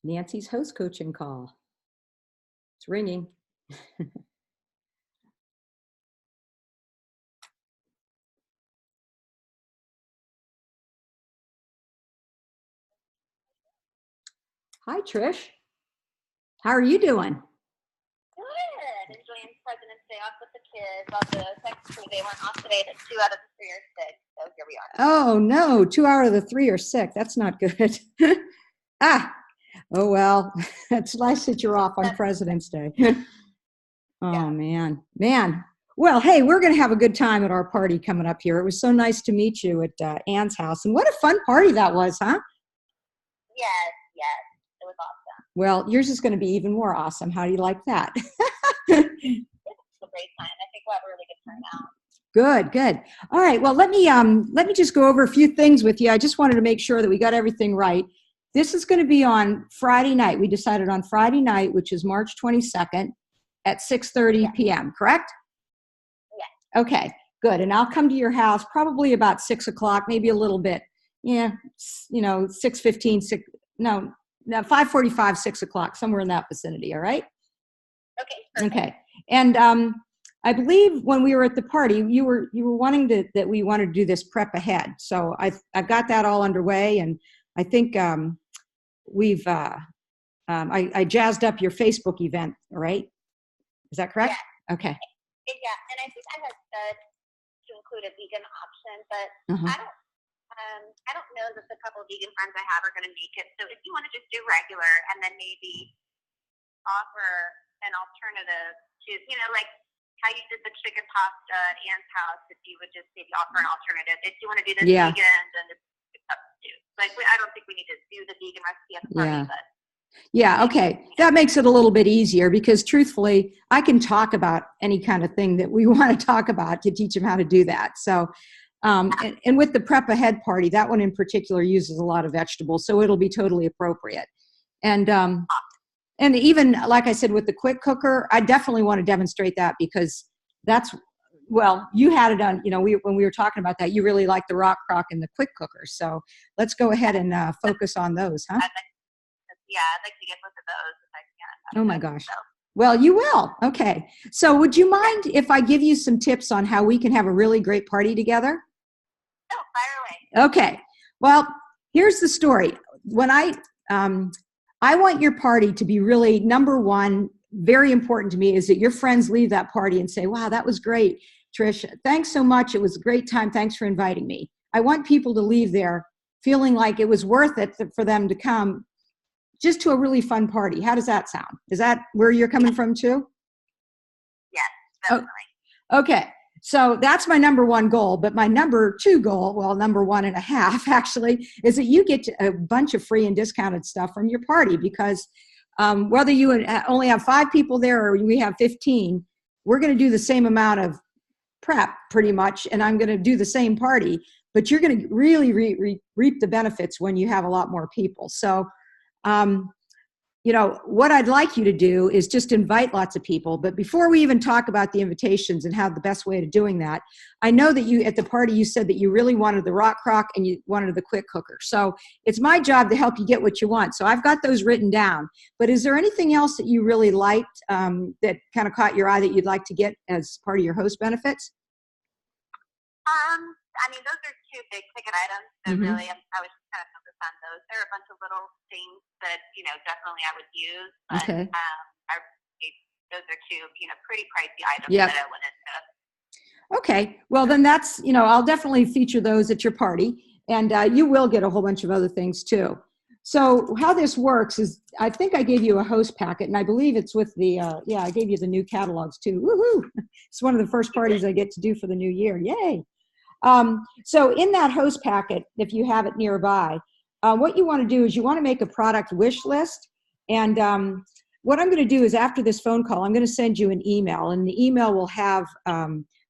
Nancy's host coaching call. It's ringing. Hi, Trish. How are you doing? Good. Enjoying President's Day off with the kids. All the technically they weren't off today, but 2 out of the 3 are sick. So here we are. Oh no, 2 out of the 3 are sick. That's not good. Oh well. It's nice that you're off on President's Day. Oh Yeah. man. Well, hey, we're going to have a good time at our party coming up here. It was so nice to meet you at Ann's house, and what a fun party that was, huh? Yes. It was awesome. Well, yours is going to be even more awesome. How do you like that? It's a great time. I think we'll have a really good turnout. Good. All right. Well, let me just go over a few things with you. I just wanted to make sure that we got everything right. This is going to be on Friday night. We decided on Friday night, which is March 22nd at 6:30 p.m., correct? Yes. Okay, good. And I'll come to your house probably about 6 o'clock, maybe a little bit. Yeah, 6:15, 5:45, 6 o'clock, somewhere in that vicinity. All right? Okay. Perfect. Okay. And I believe when we were at the party, you were wanting that we wanted to do this prep ahead. So I've got that all underway, and I think I jazzed up your Facebook event. All right? Is that correct? Yeah. Okay. Yeah, and I think I had said to include a vegan option, but I don't know that the couple of vegan friends I have are going to make it. So if you want to just do regular and then maybe offer an alternative to, like how you did the chicken pasta at Ann's house, if you would just maybe offer an alternative. If you want to do the vegan, then it's up to you. Like, I don't think we need to do the vegan recipe at the party, but. Yeah, okay. That makes it a little bit easier because truthfully, I can talk about any kind of thing that we want to talk about to teach them how to do that. So, and with the prep ahead party, that one in particular uses a lot of vegetables, so it'll be totally appropriate. And even, like I said, with the quick cooker, I definitely want to demonstrate that because you had it on, when we were talking about that, you really like the Rock Crock and the quick cooker. So let's go ahead and focus on those, huh? Yeah, I'd like to get both of those if I can. Oh my gosh. Well, you will. Okay. So would you mind if I give you some tips on how we can have a really great party together? Oh, fire away. Okay. Well, here's the story. When I want your party to be really, number one, very important to me is that your friends leave that party and say, wow, that was great, Trish. Thanks so much. It was a great time. Thanks for inviting me. I want people to leave there feeling like it was worth it for them to come just to a really fun party. How does that sound? Is that where you're coming from too? Yes, definitely. Okay. So that's my number one goal, but my number two goal, well, number 1.5 actually, is that you get a bunch of free and discounted stuff from your party because whether you only have 5 people there or we have 15, we're going to do the same amount of prep pretty much, and I'm going to do the same party, but you're going to really reap the benefits when you have a lot more people. So what I'd like you to do is just invite lots of people. But before we even talk about the invitations and how the best way of doing that, I know that you, at the party, you said that you really wanted the Rock Crock and you wanted the quick cooker. So it's my job to help you get what you want. So I've got those written down. But is there anything else that you really liked that kind of caught your eye that you'd like to get as part of your host benefits? Those are 2 big ticket items. So really, I was just kind of focused on those. There are a bunch of little things that, definitely I would use. But, okay. Those are 2, pretty pricey items that I went into. Okay. Well, then that's, I'll definitely feature those at your party. And you will get a whole bunch of other things too. So how this works is, I think I gave you a host packet, and I believe it's with the, I gave you the new catalogs too. Woohoo! It's one of the first parties I get to do for the new year. Yay! So in that host packet, if you have it nearby, what you want to do is you want to make a product wish list. And what I'm going to do is after this phone call, I'm going to send you an email. And the email will have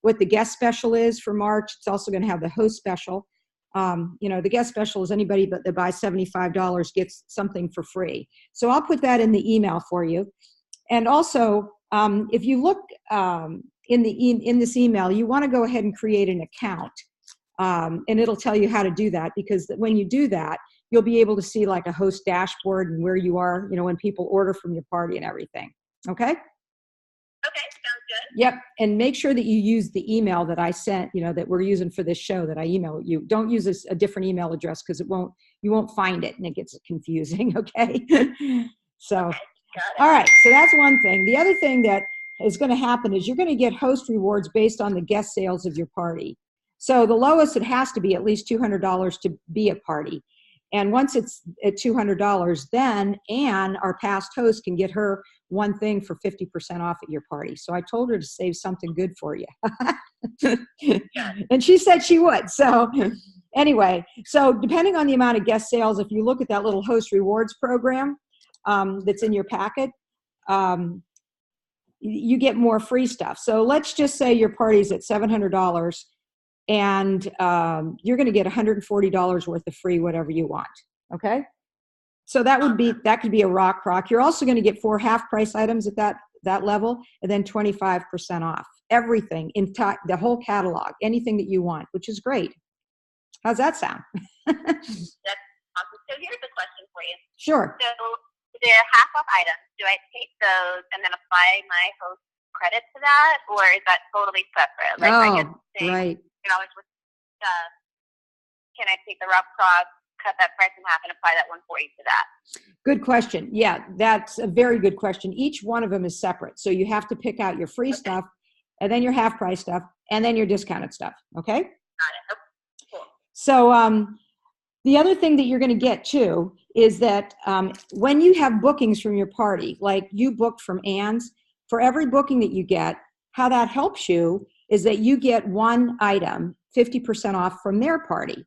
what the guest special is for March. It's also going to have the host special. The guest special is anybody that buys $75 gets something for free. So I'll put that in the email for you. And also, if you look in this email, you want to go ahead and create an account. And it'll tell you how to do that, because when you do that, you'll be able to see like a host dashboard and where you are, when people order from your party and everything. Okay? Okay, sounds good. Yep. And make sure that you use the email that I sent, that we're using for this show that I emailed you. Don't use a different email address because you won't find it and it gets confusing. Okay. So, okay, all right. So that's one thing. The other thing that is going to happen is you're going to get host rewards based on the guest sales of your party. So the lowest, it has to be at least $200 to be a party. And once it's at $200, then Anne, our past host, can get her one thing for 50% off at your party. So I told her to save something good for you. And she said she would. So anyway, so depending on the amount of guest sales, if you look at that little host rewards program that's in your packet, you get more free stuff. So let's just say your party's at $700 and you're going to get $140 worth of free whatever you want. Okay. So that could be a rock. You're also going to get 4 half price items at that level, and then 25% off everything in the whole catalog, anything that you want, which is great. How's that sound? That's awesome. So here's a question for you. Sure. So they're half off items. Do I take those and then apply my host credit to that, or is that totally separate? Like I get to say, right. Can I take the rock cross, cut that price in half, and apply that 140 to that? Good question. Yeah, that's a very good question. Each one of them is separate. So you have to pick out your free stuff, and then your half price stuff, and then your discounted stuff. Okay? Got it. Okay, cool. So the other thing that you're going to get too is that when you have bookings from your party, like you booked from Anne's, for every booking that you get, how that helps you is that you get one item 50% off from their party.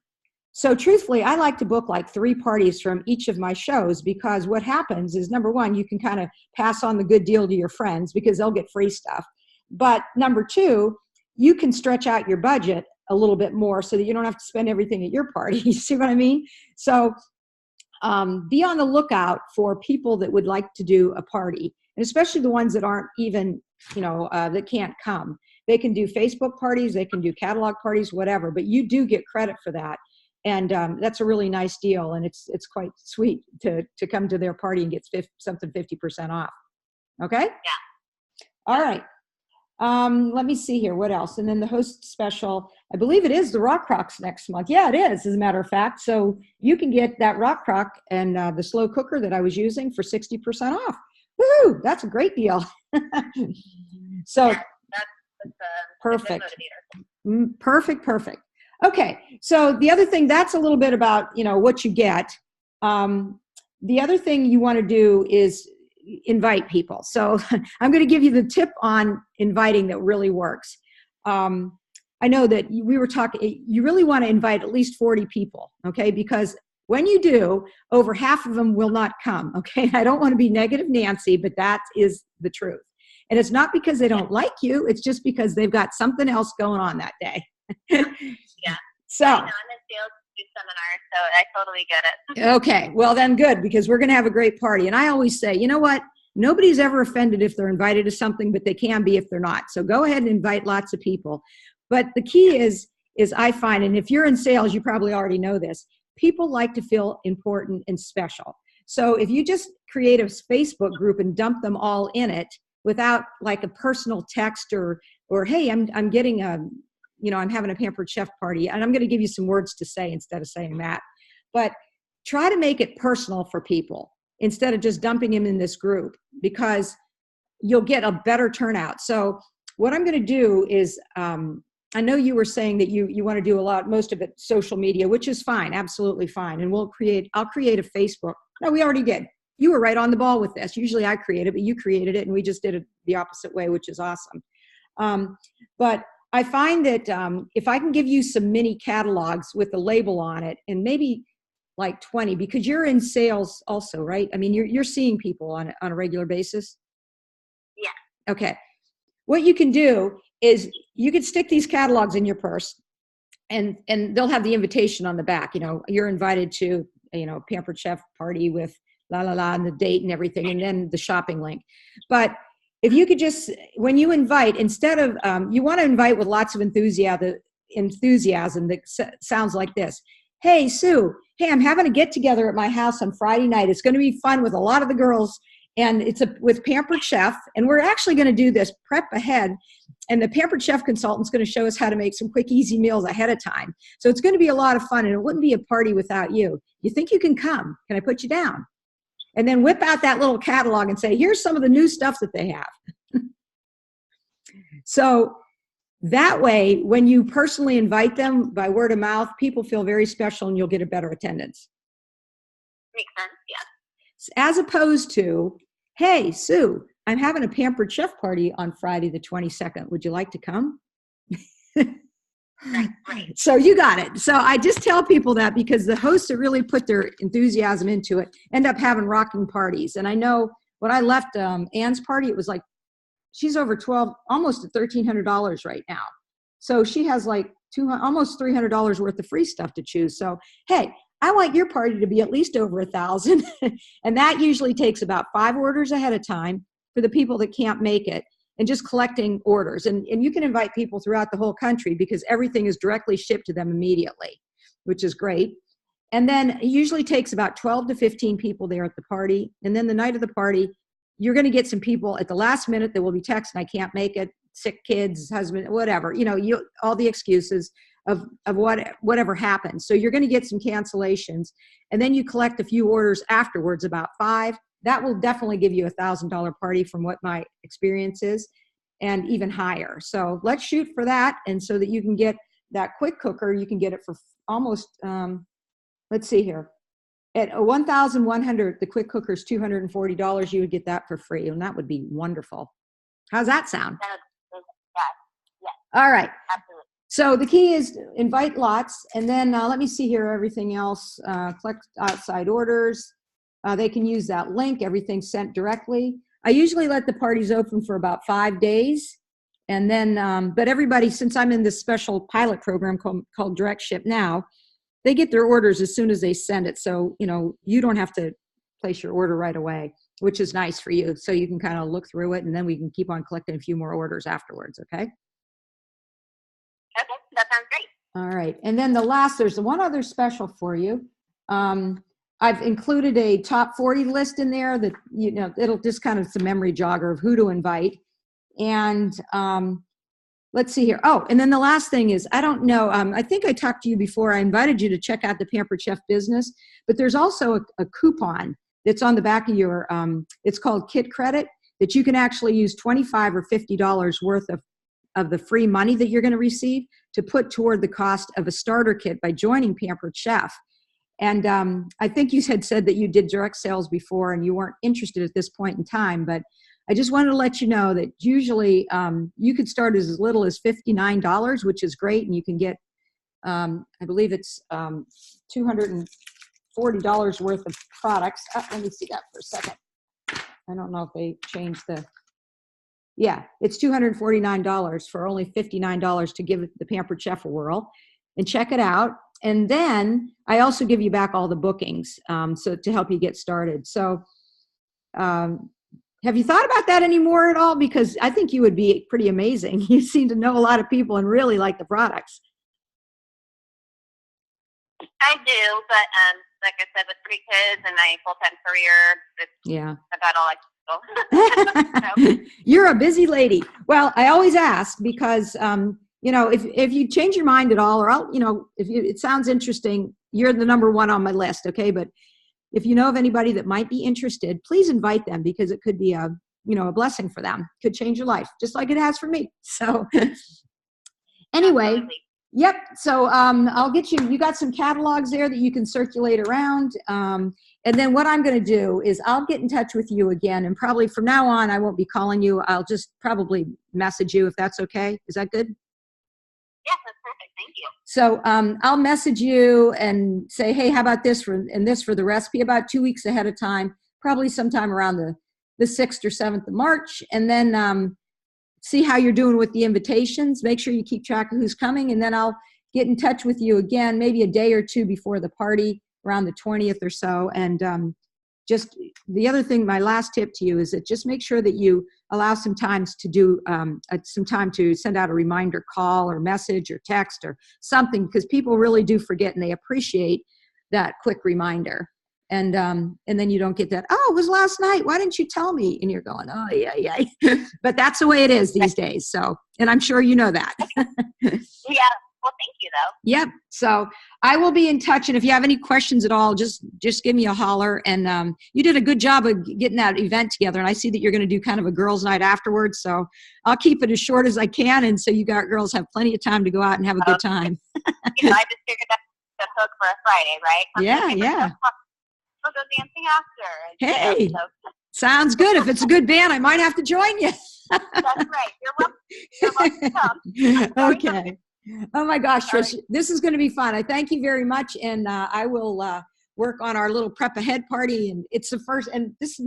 So truthfully, I like to book like 3 parties from each of my shows, because what happens is, number one, you can kind of pass on the good deal to your friends because they'll get free stuff. But number 2, you can stretch out your budget a little bit more so that you don't have to spend everything at your party. You see what I mean? So be on the lookout for people that would like to do a party, and especially the ones that aren't even, that can't come. They can do Facebook parties, they can do catalog parties, whatever, but you do get credit for that. And that's a really nice deal, and it's quite sweet to come to their party and get something 50% off. Okay? Yeah. All right. Let me see here. What else? And then the host special, I believe it is the Rock Crocs next month. Yeah, it is, as a matter of fact. So you can get that Rock Croc and the slow cooker that I was using for 60% off. Woohoo! That's a great deal. So yeah, that's perfect. Perfect. Okay. So the other thing, that's a little bit about, what you get. The other thing you want to do is invite people. So I'm going to give you the tip on inviting that really works. I know that we were talking, you really want to invite at least 40 people, okay? Because when you do, over half of them will not come, okay? I don't want to be negative Nancy, but that is the truth. And it's not because they don't like you, it's just because they've got something else going on that day. Yeah. So I'm in sales seminar, so I totally get it. Okay, well then good, because we're going to have a great party. And I always say, you know what? Nobody's ever offended if they're invited to something, but they can be if they're not. So go ahead and invite lots of people. But the key is I find, and if you're in sales, you probably already know this, people like to feel important and special. So if you just create a Facebook group and dump them all in it without like a personal text or hey, I'm getting I'm having a Pampered Chef party, and I'm going to give you some words to say instead of saying that. But try to make it personal for people instead of just dumping them in this group, because you'll get a better turnout. So what I'm going to do is, I know you were saying that you want to do most of it social media, which is fine, absolutely fine. And I'll create a Facebook. No, we already did. You were right on the ball with this. Usually I create it, but you created it, and we just did it the opposite way, which is awesome. But I find that if I can give you some mini catalogs with a label on it, and maybe like 20, because you're in sales also, right? I mean, you're seeing people on a regular basis? Yeah. Okay. What you can do is you can stick these catalogs in your purse, and they'll have the invitation on the back. You're invited to, Pampered Chef party with la la la and the date and everything, and then the shopping link. But if you could just, when you invite, instead of, you want to invite with lots of enthusiasm that sounds like this. hey, Sue, hey, I'm having a get together at my house on Friday night. It's going to be fun with a lot of the girls, and it's with Pampered Chef, and we're actually going to do this prep ahead, and the Pampered Chef consultant's going to show us how to make some quick, easy meals ahead of time. So it's going to be a lot of fun, and it wouldn't be a party without you. You think you can come? Can I put you down? And then whip out that little catalog and say, here's some of the new stuff that they have. So that way, when you personally invite them by word of mouth, people feel very special and you'll get a better attendance. Makes sense, yeah. As opposed to, hey, Sue, I'm having a Pampered Chef party on Friday the 22nd. Would you like to come? Right. So you got it. So I just tell people that because the hosts that really put their enthusiasm into it end up having rocking parties. And I know when I left Ann's party, it was like, she's over almost at $1,300 right now. So she has like almost $300 worth of free stuff to choose. So, hey, I want your party to be at least over 1,000. And that usually takes about 5 orders ahead of time for the people that can't make it, and just collecting orders. And you can invite people throughout the whole country because everything is directly shipped to them immediately, which is great. And then it usually takes about 12 to 15 people there at the party. And then the night of the party, you're going to get some people at the last minute that will be texting, I can't make it, sick kids, husband, whatever, all the excuses of whatever happens. So you're going to get some cancellations, and then you collect a few orders afterwards, about 5. That will definitely give you $1,000 party from what my experience is, and even higher. So let's shoot for that. And so that you can get that quick cooker, you can get it for almost, let's see here. At $1,100, the quick cooker is $240. You would get that for free, and that would be wonderful. How's that sound? Yes. All right. Absolutely. So the key is invite lots, and then let me see here, everything else, collect outside orders. They can use that link, everything's sent directly. I usually let the parties open for about 5 days. And then, but everybody, since I'm in this special pilot program called Direct Ship Now, they get their orders as soon as they send it. So, you don't have to place your order right away, which is nice for you. So you can kind of look through it, and then we can keep on collecting a few more orders afterwards, okay? Okay, that sounds great. All right. And then there's one other special for you. I've included a top 40 list in there that, it'll just kind of, it's a memory jogger of who to invite. And let's see here. Oh, and then the last thing is, I don't know, I think I talked to you before. I invited you to check out the Pampered Chef business, but there's also a coupon that's on the back of your, it's called Kit Credit, that you can actually use $25 or $50 worth of the free money that you're going to receive to put toward the cost of a starter kit by joining Pampered Chef. And I think you had said that you did direct sales before and you weren't interested at this point in time, but I just wanted to let you know that usually you could start as little as $59, which is great. And you can get, I believe it's $240 worth of products. Let me see that for a second. I don't know if they changed it's $249 for only $59 to give the Pampered Chef a whirl, and check it out. And then I also give you back all the bookings so to help you get started. So have you thought about that anymore at all? Because I think you would be pretty amazing. You seem to know a lot of people and really like the products. I do, but like I said, with 3 kids and my full-time career, it's about all I can do. You're a busy lady. Well, I always ask because, if you change your mind at all, or it sounds interesting, you're the number 1 on my list. Okay. But if you know of anybody that might be interested, please invite them, because it could be a blessing for them. Could change your life just like it has for me. So anyway, Absolutely. Yep. So I'll get you got some catalogs there that you can circulate around. And then what I'm going to do is I'll get in touch with you again, and probably from now on, I won't be calling you. I'll just probably message you, if that's okay. Is that good? Yes, that's perfect. Thank you. So I'll message you and say, hey, how about this for the recipe, about 2 weeks ahead of time, probably sometime around the 6th or 7th of March. And then see how you're doing with the invitations. Make sure you keep track of who's coming. And then I'll get in touch with you again, maybe a day or 2 before the party, around the 20th or so. And just the other thing, my last tip to you is that just make sure that you allow some times to do some time to send out a reminder call or message or text or something, because people really do forget and they appreciate that quick reminder. And then you don't get that, oh, it was last night, why didn't you tell me? And you're going, oh, yeah. But that's the way it is these days. So, and I'm sure you know that. Yeah. Well, thank you, though. Yep. So I will be in touch. And if you have any questions at all, just give me a holler. And you did a good job of getting that event together. And I see that you're going to do kind of a girls' night afterwards. So I'll keep it as short as I can. And so you girls have plenty of time to go out and have a good time. I just figured that's the hook for a Friday, right? Yeah. We'll go dancing after. Hey, sounds good. If it's a good band, I might have to join you. That's right. You're welcome to come. Okay. Oh my gosh, Trish, this is going to be fun. I thank you very much. And I will work on our little prep ahead party. And it's the first, and this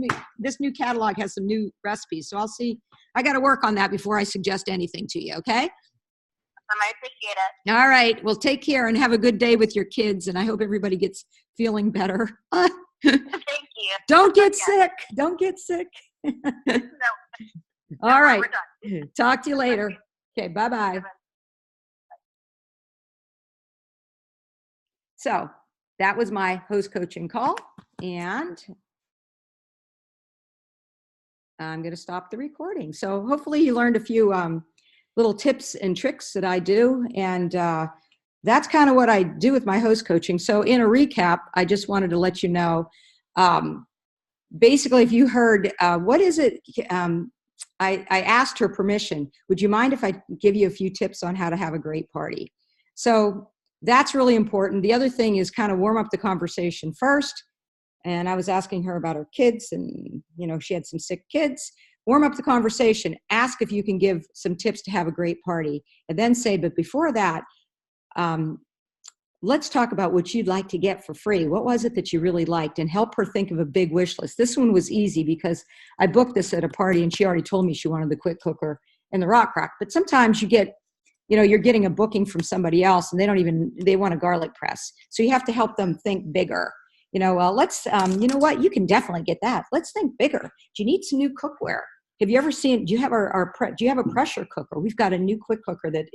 new catalog has some new recipes. So I'll see, I got to work on that before I suggest anything to you. Okay. I appreciate it. All right. Well, take care and have a good day with your kids. And I hope everybody gets feeling better. Thank you. Don't get sick. Don't get sick. No. All right. We're done. Talk to you later. Okay. Bye-bye. So that was my host coaching call, and I'm going to stop the recording. So hopefully you learned a few little tips and tricks that I do. And that's kind of what I do with my host coaching. So in a recap, I just wanted to let you know, basically, if you heard, what is it? I asked her permission. Would you mind if I give you a few tips on how to have a great party? So that's really important. The other thing is kind of warm up the conversation first. And I was asking her about her kids, and, she had some sick kids. Warm up the conversation. Ask if you can give some tips to have a great party. And then say, but before that, let's talk about what you'd like to get for free. What was it that you really liked? And help her think of a big wish list. This one was easy because I booked this at a party and she already told me she wanted the quick cooker and the rock crock. But sometimes you get, you're getting a booking from somebody else and they want a garlic press. So you have to help them think bigger. Let's, what, you can definitely get that. Let's think bigger. Do you need some new cookware? Have you ever seen, do you have do you have a pressure cooker? We've got a new quick cooker that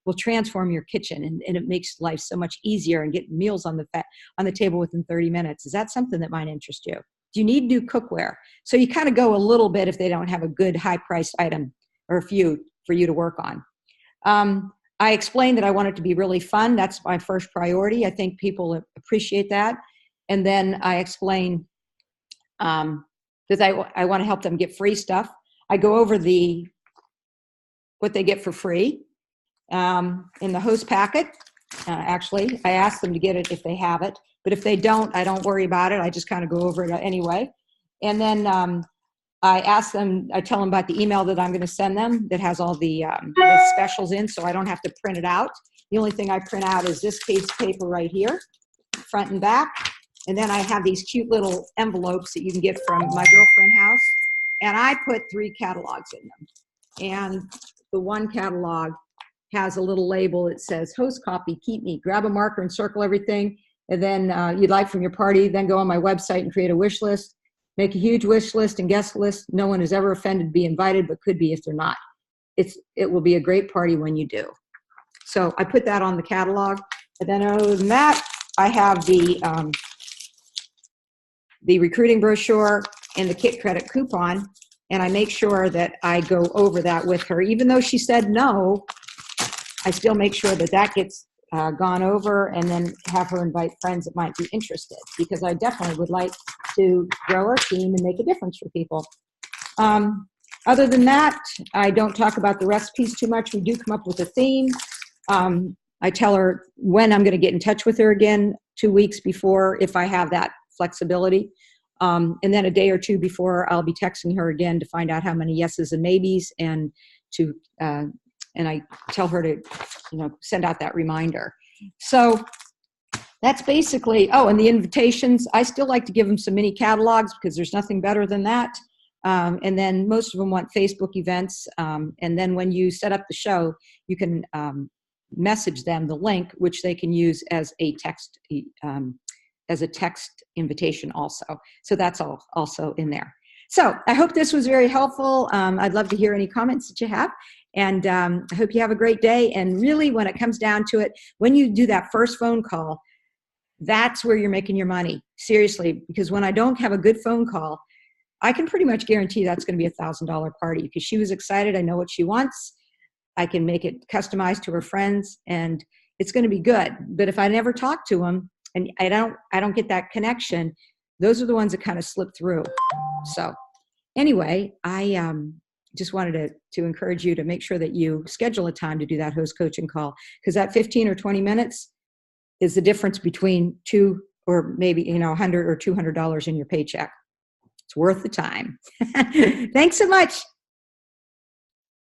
will transform your kitchen and it makes life so much easier and get meals on the table within 30 minutes. Is that something that might interest you? Do you need new cookware? So you kind of go a little bit if they don't have a good high priced item or a few for you to work on. I explained that I want it to be really fun. That's my first priority. I think people appreciate that. And then I explain because I want to help them get free stuff. I go over what they get for free in the host packet. Actually, I ask them to get it if they have it. But if they don't, I don't worry about it. I just kind of go over it anyway. And then I tell them about the email that I'm going to send them that has all the specials in, so I don't have to print it out. The only thing I print out is this piece of paper right here, front and back. And then I have these cute little envelopes that you can get from my girlfriend's house. And I put 3 catalogs in them. And the one catalog has a little label that says, host copy, keep me. Grab a marker and circle everything. And then you'd like from your party, then go on my website and create a wish list. Make a huge wish list and guest list. No one is ever offended to be invited, but could be if they're not. It will be a great party when you do. So I put that on the catalog. And then other than that, I have the recruiting brochure and the Kit Credit coupon, and I make sure that I go over that with her. Even though she said no, I still make sure that gets gone over, and then have her invite friends that might be interested, because I definitely would like to grow our team and make a difference for people. Other than that, I don't talk about the recipes too much. We do come up with a theme. I tell her when I'm going to get in touch with her again, 2 weeks before, if I have that flexibility. And then a day or two before, I'll be texting her again to find out how many yeses and maybes, and I tell her to, send out that reminder. So that's basically, and the invitations, I still like to give them some mini catalogs because there's nothing better than that. And then most of them want Facebook events. And then when you set up the show, you can message them the link, which they can use as a text as a text invitation also. So that's all also in there. So I hope this was very helpful. I'd love to hear any comments that you have. And I hope you have a great day. And really, when it comes down to it, when you do that first phone call, that's where you're making your money. Seriously, because when I don't have a good phone call, I can pretty much guarantee that's going to be $1,000 party, because she was excited. I know what she wants. I can make it customized to her friends, and it's going to be good. But if I never talk to them and I don't get that connection, those are the ones that kind of slip through. So anyway, I just wanted to encourage you to make sure that you schedule a time to do that host coaching call, because that 15 or 20 minutes is the difference between $2 or maybe $100 or $200 in your paycheck. It's worth the time. Thanks so much.